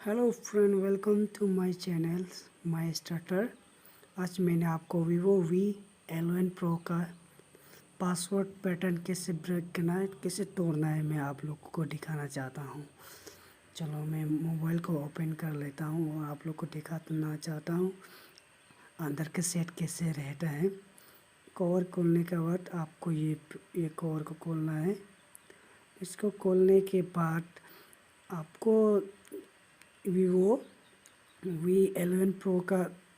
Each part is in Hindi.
Hello friend, welcome to my channel my starter. आज मैंने आपको Vivo V11 Pro का पासवर्ड पैटर्न कैसे ब्रेक करना है, कैसे तोड़ना है, मैं आप लोगों को दिखाना चाहता हूँ। चलो मैं मोबाइल को ओपन कर लेता हूँ और आप लोग को दिखाना चाहता हूँ अंदर के सेट कैसे रहता है। कवर खोलने के बाद आपको ये कवर को खोलना है। इसको खोलने के बाद आपको Vivo V11 Pro का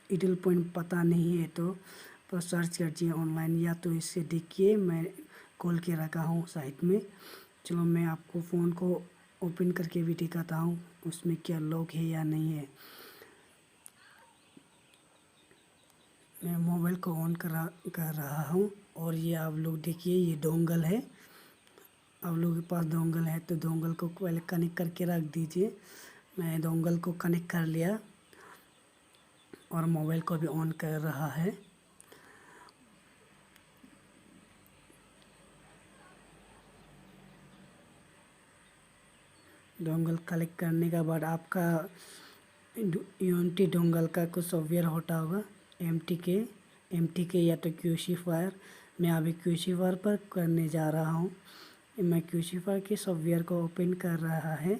डिटेल पॉइंट पता नहीं है तो सर्च कीजिए ऑनलाइन, या तो इससे देखिए, मैं खोल के रखा हूँ साइट में। चलो मैं आपको फ़ोन को ओपन करके भी दिखाता हूँ उसमें क्या लॉक है या नहीं है। मैं मोबाइल को ऑन कर रहा हूँ और ये आप लोग देखिए, ये डोंगल है। आप लोगों के पास डोंगल है तो डोंगल को पहले कनेक्ट करके रख दीजिए। मैं डोंगल को कनेक्ट कर लिया और मोबाइल को भी ऑन कर रहा है। डोंगल कलेक्ट करने के बाद आपका यूनिटी डोंगल का कुछ सॉफ्टवेयर होता होगा, एम टी के या तो क्यूसीफायर। मैं अभी क्यूसीफायर पर करने जा रहा हूँ। मैं क्यूसीफायर के सॉफ्टवेयर को ओपन कर रहा है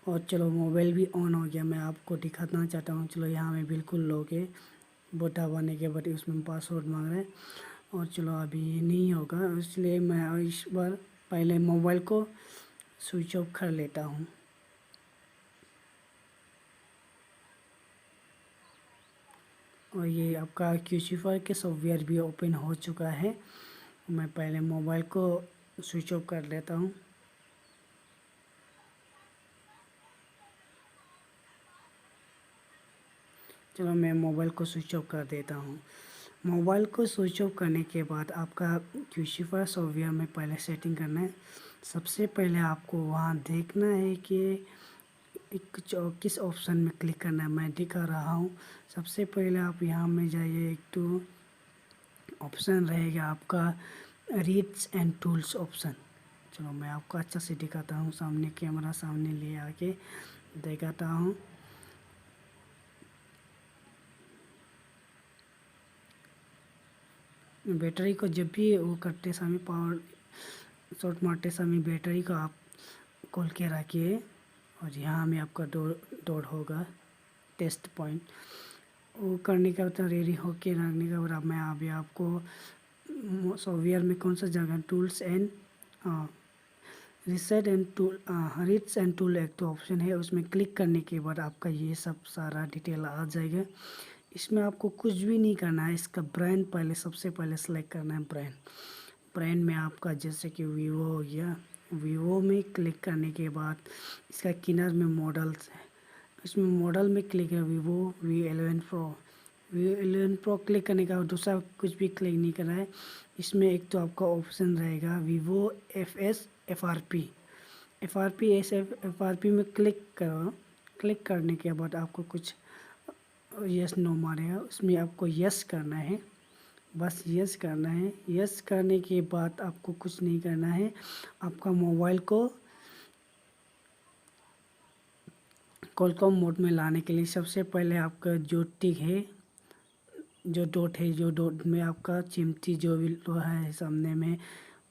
और चलो मोबाइल भी ऑन हो गया। मैं आपको दिखाना चाहता हूँ। चलो यहाँ में बिल्कुल लॉक है, बोटा बने के बाद उसमें पासवर्ड मांग रहे हैं और चलो अभी ये नहीं होगा, इसलिए मैं इस बार पहले मोबाइल को स्विच ऑफ कर लेता हूँ। और ये आपका क्यूसीफायर के सॉफ्टवेयर भी ओपन हो चुका है। मैं पहले मोबाइल को स्विच ऑफ कर लेता हूँ। चलो मैं मोबाइल को स्विच ऑफ कर देता हूँ। मोबाइल को स्विच ऑफ करने के बाद आपका क्यूसीफायर सॉफ्टवेयर में पहले सेटिंग करना है। सबसे पहले आपको वहाँ देखना है कि किस ऑप्शन में क्लिक करना है, मैं दिखा रहा हूँ। सबसे पहले आप यहाँ में जाइए, एक तो ऑप्शन रहेगा आपका रीड्स एंड टूल्स ऑप्शन। चलो मैं आपको अच्छा से दिखाता हूँ, सामने कैमरा सामने ले आके दिखाता हूँ। बैटरी को जब भी वो करते समय, पावर शॉट मारते समय बैटरी को आप खोल के रखिए और यहाँ में आपका डोर होगा टेस्ट पॉइंट। वो करने का बाद रेडी होके रखने का बाद मैं अभी आपको सॉफ्टवेयर में कौन सा जगह tools and RISAT and tool reads and tool एक तो ऑप्शन है, उसमें क्लिक करने के बाद आपका ये सब सारा डिटेल आ जाएगा। इसमें आपको कुछ भी नहीं करना है। इसका ब्रांड पहले सबसे पहले सेलेक्ट करना है। ब्रांड में आपका जैसे कि वीवो हो गया, वीवो में क्लिक करने के बाद इसका किनार में मॉडल्स है, इसमें मॉडल में क्लिक है वी11 प्रो क्लिक करने का दूसरा कुछ भी क्लिक नहीं करना है। इसमें एक तो आपका ऑप्शन रहेगा Vivo FS FRP में क्लिक करो। क्लिक करने के बाद आपको कुछ यस नो मारेगा, उसमें आपको यस करना है, बस यस करना है। यस करने के बाद आपको कुछ नहीं करना है। आपका मोबाइल को कॉलकॉम मोड में लाने के लिए सबसे पहले आपका जो टिक है, जो डॉट में आपका चिमटी जो भी लोहा है सामने में,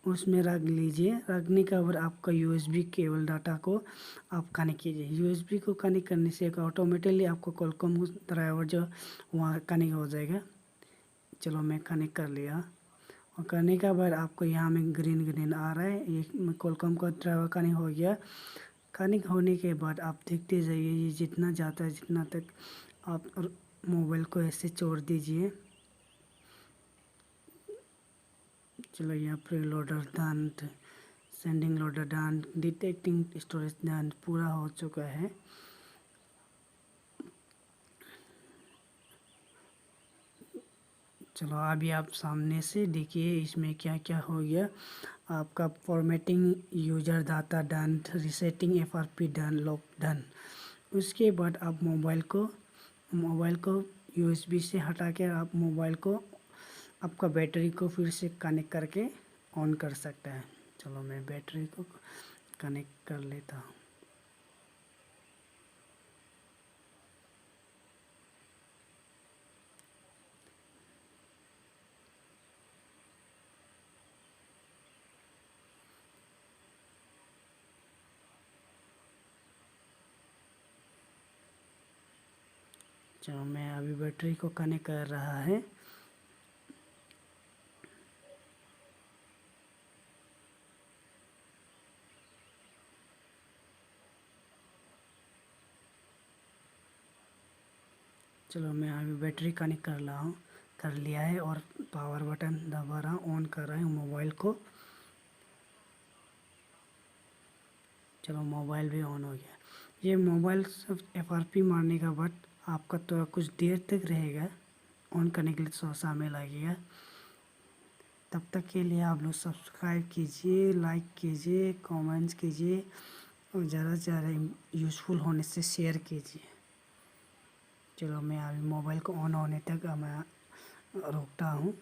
उसमें रख लीजिए। रखने के बाद आपका यूएसबी केबल डाटा को आप कनेक्ट कीजिए। यूएसबी को कनेक्ट करने से ऑटोमेटिकली आपको कॉलकॉम ड्राइवर जो वहाँ कनेक्ट हो जाएगा। चलो मैं कनेक्ट कर लिया और करने के बाद आपको यहाँ में ग्रीन आ रहा है, ये कॉलकॉम का ड्राइवर कनेक्ट हो गया। कनेक्ट होने के बाद आप देखते जाइए, ये जितना जाता है जितना तक आप मोबाइल को ऐसे छोड़ दीजिए। चलो यहाँ pre loader done, sending loader done, detecting storage done, पूरा हो चुका है। चलो अभी आप सामने से देखिए इसमें क्या क्या हो गया। आपका formatting user data done, resetting FRP done, lock done. उसके बाद आप मोबाइल को यूएसबी से हटा के आप मोबाइल को आपका बैटरी को फिर से कनेक्ट करके ऑन कर सकता है। चलो मैं बैटरी को कनेक्ट कर लेता हूँ। चलो मैं अभी बैटरी को कनेक्ट कर रहा है। चलो मैं अभी बैटरी कनेक्ट कर लिया है और पावर बटन दबा रहा हूँ, ऑन कर रहा हूँ मोबाइल को। चलो मोबाइल भी ऑन हो गया। ये मोबाइल सब FRP मारने का बाद आपका तो कुछ देर तक रहेगा, ऑन करने के लिए थोड़ा समय लगेगा। तब तक के लिए आप लोग सब्सक्राइब कीजिए, लाइक कीजिए, कमेंट्स कीजिए और ज़्यादा से ज़्यादा यूज़फुल होने से शेयर कीजिए। चलो मैं अभी मोबाइल को ऑन होने तक मैं रुकता हूँ।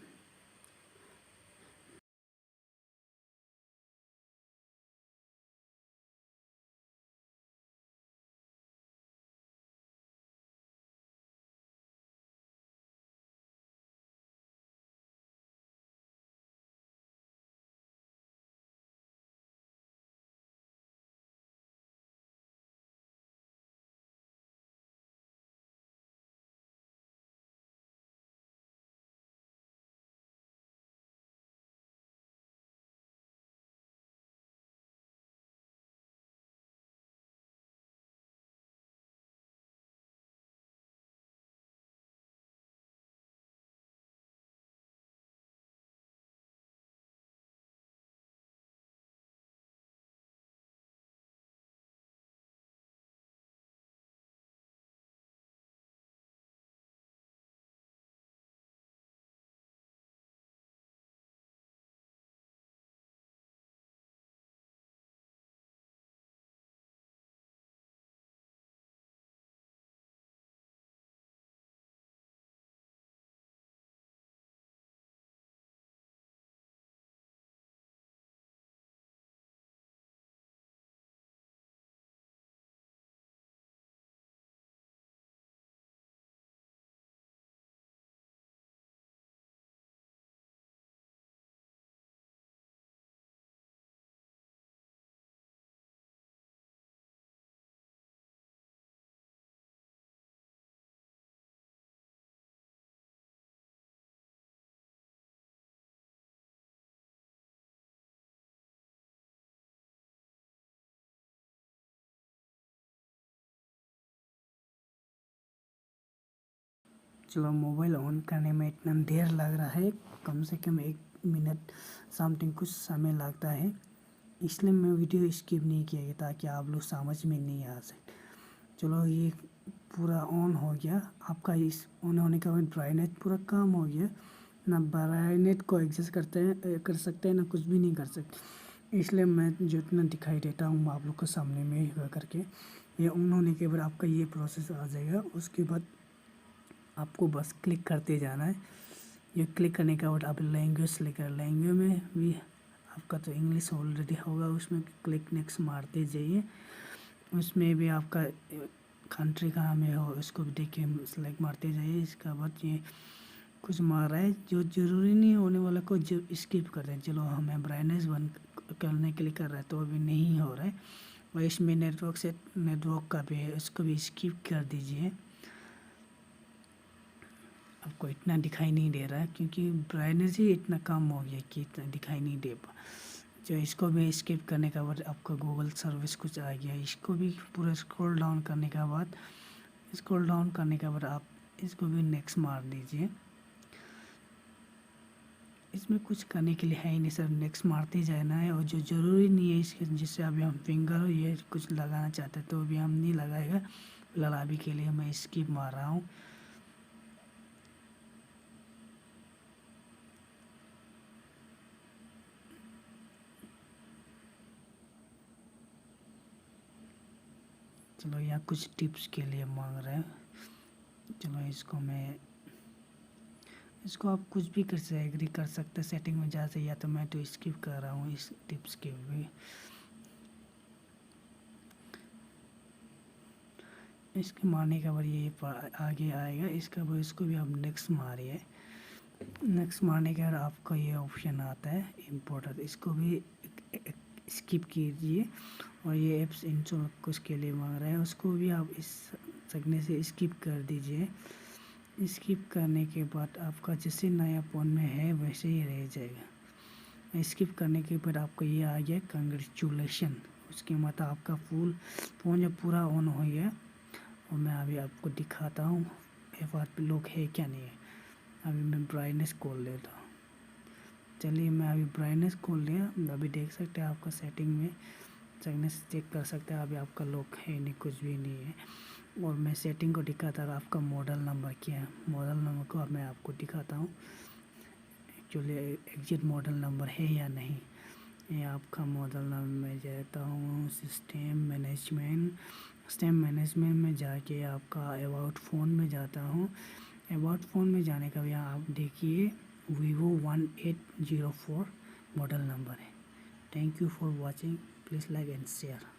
चलो मोबाइल ऑन करने में इतना देर लग रहा है, कम से कम 1 मिनट समथिंग कुछ समय लगता है, इसलिए मैं वीडियो स्किप नहीं किया ताकि आप लोग समझ में नहीं आ सके। चलो ये पूरा ऑन हो गया। आपका इस ऑन होने के बाद ब्राइटनेस पूरा कम हो गया, ना ब्राइटनेस को एडजस्ट कर सकते हैं, ना कुछ भी नहीं कर सकते। इसलिए मैं जितना दिखाई देता हूँ आप लोग को सामने में करके, ये ऑन होने के बाद आपका ये प्रोसेस आ जाएगा। उसके बाद आपको बस क्लिक करते जाना है। ये क्लिक करने के बाद आप लैंग्वेज सेलेक्ट कर, लैंग्वेज में भी आपका तो इंग्लिश ऑलरेडी होगा, उसमें क्लिक नेक्स्ट मारते जाइए। उसमें भी आपका कंट्री कहाँ में हो उसको भी देखिए, सेलेक्ट मारते जाइए। इसके बाद ये कुछ मार रहा है जो ज़रूरी नहीं होने वाला को जो स्किप कर रहे हैं। चलो हमें ब्राइटनेस बंद करने के लिए कर रहा है तो अभी नहीं हो रहा है, और इसमें नेटवर्क का भी है, उसको भी स्किप कर दीजिए। आपको इतना दिखाई नहीं दे रहा है क्योंकि ब्राइटनेस ही इतना कम हो गया कि इतना दिखाई नहीं दे पा। जो इसको भी स्किप करने के बाद आपका गूगल सर्विस कुछ आ गया, इसको भी पूरा स्क्रॉल डाउन करने के बाद आप इसको भी नेक्स्ट मार दीजिए। इसमें कुछ करने के लिए है ही नहीं सर, नेक्स्ट मारते जाना है। और जो ज़रूरी नहीं है इसके, जिससे अभी हम फिंगर ये कुछ लगाना चाहते हैं तो अभी हम नहीं लगाएगा, फिलहाल अभी के लिए मैं स्किप मार रहा हूँ। चलो यहाँ कुछ टिप्स के लिए मांग रहे हैं। चलो इसको आप कुछ भी एग्री कर सकते हैं सेटिंग में जा से, या तो मैं तो स्किप कर रहा हूँ इस टिप्स के भी। इसके मारने के बाद ये आगे आएगा, इसका बाद इसको भी आप नेक्स्ट मारिए। नेक्स्ट मारने के बाद आपको ये ऑप्शन आता है इम्पोर्टर, इसको भी स्किप कीजिए। और ये ऐप्स इंस्टॉल कुछ के लिए मांग रहे हैं, उसको भी आप इस सकने से स्किप कर दीजिए। स्किप करने के बाद आपका जैसे नया फ़ोन में है वैसे ही रह जाएगा। स्किप करने के बाद आपको ये आ गया कंग्रेचुलेशन। उसके बाद आपका फ़ोन जब पूरा ऑन हो गया और मैं अभी आपको दिखाता हूँ एफ लॉक है क्या नहीं है। अभी मैं ब्राइटनेस खोल लेता हूँ। चलिए मैं अभी ब्राइटनेस खोल लिया। अभी देख सकते हैं आपका सेटिंग में सकने से चेक कर सकते हैं अभी आपका लॉक है नहीं, कुछ भी नहीं है। और मैं सेटिंग को दिखाता था आपका मॉडल नंबर क्या है। मॉडल नंबर को अब मैं आपको दिखाता हूँ एक्चुअली एग्जिट मॉडल नंबर है या नहीं। ये आपका मॉडल नंबर मैं जाता हूँ सिस्टम मैनेजमेंट में जाके आपका अबाउट फ़ोन में जाता हूँ। अबाउट फ़ोन में जाने का यहाँ आप देखिए Vivo 1804 मॉडल नंबर है। Thank you for watching, please like and share.